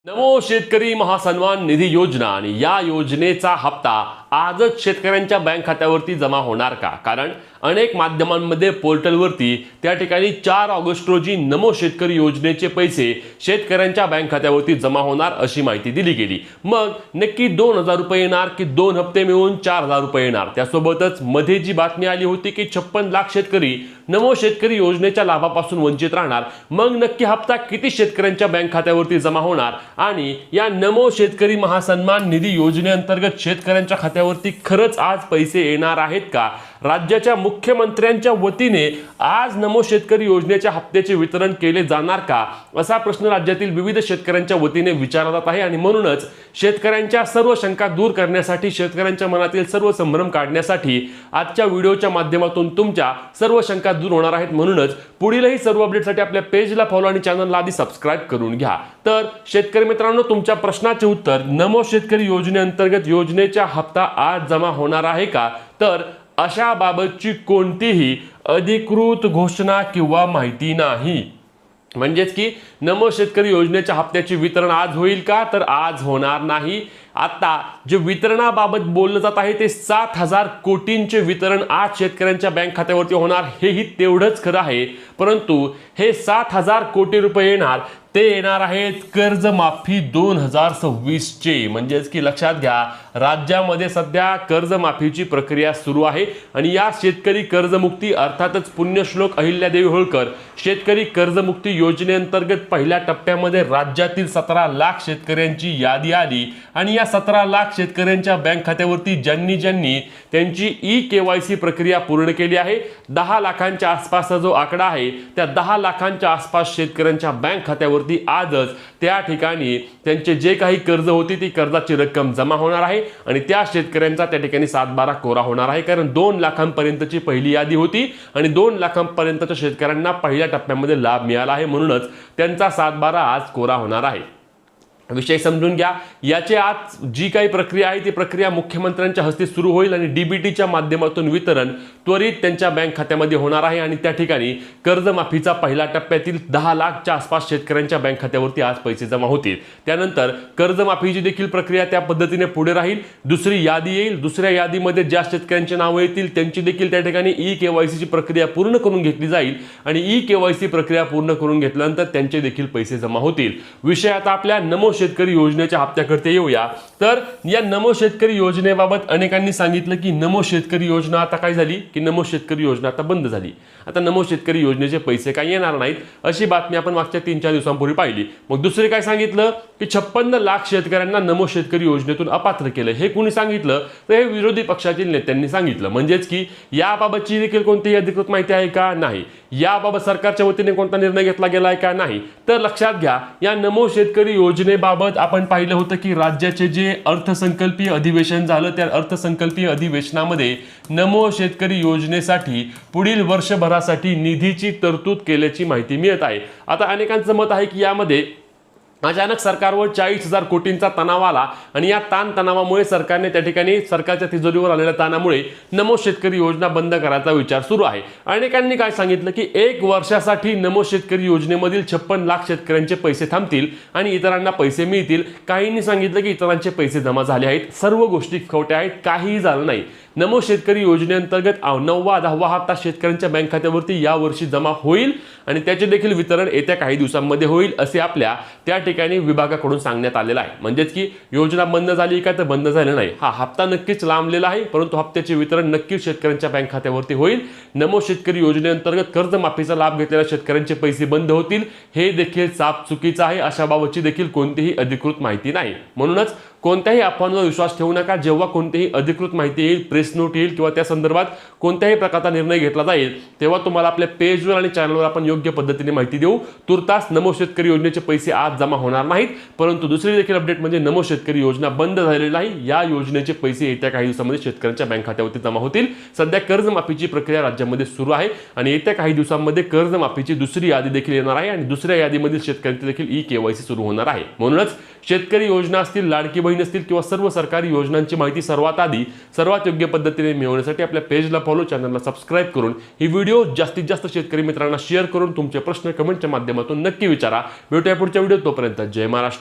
नमो शेतकरी महासन्मान निधी योजना आणि या योजनेचा हप्ता आजच शेतकऱ्यांच्या बँक खात्यावरती जमा होणार का? कारण अनेक माध्यमांमध्ये पोर्टलवरती त्या ठिकाणी 4 ऑगस्ट रोजी नमो शेतकरी योजनेचे पैसे शेतकऱ्यांच्या बँक खात्यावरती जमा होणार अशी माहिती दिली गेली। मग नक्की 2000 रुपये येणार की 2 हप्ते मिळून 4000 रुपये येणार? त्यासोबतच मध्ये जी बातमी आली होती की 56 लाख शेतकरी नमो शेतकरी योजनेच्या लाभापासून वंचित राहणार। मग नक्की हप्ता किती शेतकऱ्यांच्या बँक खात्यावरती जमा होणार आणि या नमो शेतकरी महासन्मान निधी योजनेअंतर्गत शेतकऱ्यांच्या खात्यावरती खरंच आज पैसे येणार आहेत का? राज्याच्या मुख्यमंत्र्यांच्या वतीने आज नमो शेतकरी योजनेच्या हप्त्याचे वितरण केले जाणार का? असा प्रश्न राज्यातील विविध शेतकऱ्यांच्या वतीने विचारला जात आहे आणि म्हणूनच शेतकऱ्यांच्या सर्व शंका दूर करण्यासाठी, शेतकऱ्यांच्या मनातील सर्व संभ्रम काढण्यासाठी आजच्या व्हिडिओच्या माध्यमातून तुमच्या सर्व शंका दूर होणार आहेत। म्हणूनच पुढीलही सर्व अपडेटसाठी आपल्या पेजला फॉलो आणि चॅनलला आधी सबस्क्राइब करून घ्या। तर शेतकरी मित्रांनो, तुमच्या प्रश्नाचे उत्तर, नमो शेतकरी योजनेअंतर्गत योजनेचा हप्ता आज जमा होणार आहे का? तर अशा बाबतची कोणतीही अधिकृत घोषणा किंवा माहिती नाही। म्हणजेच की नमो शेतकरी योजनेच्या हप्त्याचे वितरण आज होईल का? तर आज होणार नाही। आता जे वितरणाबाबत बोललं जात आहे ते 7000 कोटींचे वितरण आज शेतकऱ्यांच्या बँक खात्यावरती होणार, हेही तेवढंच खरं आहे। परंतु हे 7000 कोटी रुपये येणार ते येणार आहेत कर्जमाफी 2026 चे। म्हणजेच की लक्षात घ्या, राज्यामध्ये सध्या कर्जमाफीची प्रक्रिया सुरू आहे आणि या शेतकरी कर्जमुक्ती अर्थातच पुण्यश्लोक अहिल्यादेवी होळकर शेतकरी कर्जमुक्ती योजनेअंतर्गत पहिल्या टप्प्यामध्ये राज्यातील 17 लाख शेतकऱ्यांची यादी आली आणि या 17 लाख शेतकऱ्यांच्या बँक खात्यावरती ज्यांनी त्यांची ई-केवायसी प्रक्रिया पूर्ण केली आहे, 10 लाखांच्या आसपासचा जो आकडा आहे त्या 10 लाखांच्या आसपास शेतकऱ्यांच्या बँक खात्यावरती आजच त्या ठिकाणी त्यांचे जे काही कर्ज होती ती कर्जाची रक्कम जमा होणार आहे आणि त्या शेतकऱ्यांचा त्या ठिकाणी 7/12 कोरा होणार आहे। कारण 2 लाखांपर्यंतची पहिली यादी होती आणि 2 लाखांपर्यंतच्या शेतकऱ्यांना पहिल्या टप्प्यामध्ये लाभ मिळाला आहे, म्हणूनच त्यांचा 7/12 आज कोरा होणार आहे। विषय समजून घ्या। याचे आज जी काही प्रक्रिया आहे ती प्रक्रिया मुख्यमंत्र्यांच्या हस्ते सुरू होईल आणि डीबीटीच्या माध्यमातून वितरण त्वरित त्यांच्या बँक खात्यामध्ये होणार आहे आणि त्या ठिकाणी कर्जमाफीचा पहिल्या टप्प्यातील 10 लाखच्या आसपास शेतकऱ्यांच्या बँक खात्यावरती आज पैसे जमा होतील। त्यानंतर कर्जमाफीची देखील प्रक्रिया त्या पद्धतीने पुढे राहील। दुसरी यादी येईल, दुसऱ्या यादीमध्ये ज्या शेतकऱ्यांची नावे येतील त्यांची देखील त्या ठिकाणी ई-केवायसीची प्रक्रिया पूर्ण करून घेतली जाईल आणि ई-केवायसी प्रक्रिया पूर्ण करून घेतल्यानंतर त्यांचे देखील पैसे जमा होतील। विषय आता आपल्या नमो शेतकरी योजनेच्या हप्त्याकडे येऊया। तर या नमो शेतकरी योजनेबाबत अनेकांनी सांगितलं की नमो शेतकरी योजना आता काय झाली की नमो शेतकरी योजना आता बंद झाली, आता नमो शेतकरी योजनेचे पैसे काय येणार नाहीत, अशी बातमी आपण मागच्या 3-4 दिवसांपूर्वी पाहिली। मग दुसरे काय सांगितलं की 56 लाख शेतकऱ्यांना नमो शेतकरी योजनेतून अपात्र केलं। हे कोणी सांगितलं? तर हे विरोधी पक्षातील नेत्यांनी सांगितलं। म्हणजेच की याबाबतची देखील कोणतीही अधिकृत माहिती आहे का? नाही। याबाबत सरकारच्या वतीने कोणता निर्णय घेतला गेलाय का? नाही। तर लक्षात घ्या, या नमो शेतकरी योजनेबाबत आपण पाहिलं होतं की राज्याचे जे अर्थसंकल्पीय अधिवेशन झालं त्या अर्थसंकल्पीय अधिवेशनामध्ये नमो शेतकरी योजनेसाठी पुढील वर्षभरासाठी निधीची तरतूद केल्याची माहिती मिळत आहे। आता अनेकांचं मत आहे की यामध्ये अचानक सरकारवर 40,000 कोटींचा तणाव आला आणि या ताणतणावामुळे सरकारने त्या ठिकाणी सरकारच्या तिजोरीवर आलेल्या ताणामुळे नमो शेतकरी योजना बंद करायचा विचार सुरू आहे। अनेकांनी काय सांगितलं की 1 वर्षासाठी नमो शेतकरी योजनेमधील 56 लाख शेतकऱ्यांचे पैसे थांबतील आणि इतरांना पैसे मिळतील। काहींनी सांगितलं की इतरांचे पैसे जमा झाले आहेत। सर्व गोष्टी खोट्या आहेत, काहीही झालं नाही। नमो शेतकरी योजनेअंतर्गत 9वा 10वा हप्ता शेतकऱ्यांच्या बँक खात्यावरती या वर्षी जमा होईल आणि त्याचे देखील वितरण येत्या काही दिवसांमध्ये होईल असे आपल्या त्या ठिकाणी विभागाकडून सांगण्यात आलेलं आहे। म्हणजेच की योजना बंद झाली का? तर बंद झाली नाही। हा हप्ता नक्कीच लांबलेला आहे, परंतु हप्त्याचे वितरण नक्कीच शेतकऱ्यांच्या बँक खात्यावरती होईल। नमो शेतकरी योजनेअंतर्गत कर्जमाफीचा लाभ घेतलेल्या शेतकऱ्यांचे पैसे बंद होतील, हे देखील साफ चुकीचं आहे। अशा बाबतची देखील कोणतीही अधिकृत माहिती नाही। म्हणूनच कोणत्याही अफवांवर विश्वास ठेवू नका। जेव्हा कोणतीही अधिकृत माहिती येईल, प्रेस नोट येईल किंवा त्या संदर्भात कोणत्याही प्रकारचा निर्णय घेतला जाईल तेव्हा तुम्हाला आपल्या पेजवर आणि चॅनलवर आपण योग्य पद्धतीने माहिती देऊ। तुर्तास नमो शेतकरी योजनेचे पैसे आज जमा होणार नाहीत, परंतु दुसरी देखील अपडेट म्हणजे नमो शेतकरी योजना बंद झालेली नाही। या योजनेचे पैसे येत्या काही दिवसांमध्ये शेतकऱ्यांच्या बँक खात्यावरती जमा होतील। सध्या कर्जमाफीची प्रक्रिया राज्यामध्ये सुरू आहे आणि येत्या काही दिवसांमध्ये कर्जमाफीची दुसरी यादी देखील येणार आहे आणि दुसऱ्या यादीमधील शेतकऱ्यांची देखील ई-केवायसी सुरू होणार आहे। म्हणूनच शेतकरी योजना असतील, लाडकी बहीण असतील किंवा सर्व सरकारी योजनांची माहिती सर्वात आधी सर्वात योग्य पद्धतीने मिळवण्यासाठी आपल्या पेजला फॉलो, चॅनलला सबस्क्राइब करून ही व्हिडिओ जास्तीत जास्त शेतकरी मित्रांना शेअर करून तुमचे प्रश्न कमेंटच्या माध्यमातून नक्की विचारा। भेटूया पुढच्या व्हिडिओत, तोपर्यंत जय महाराष्ट्र।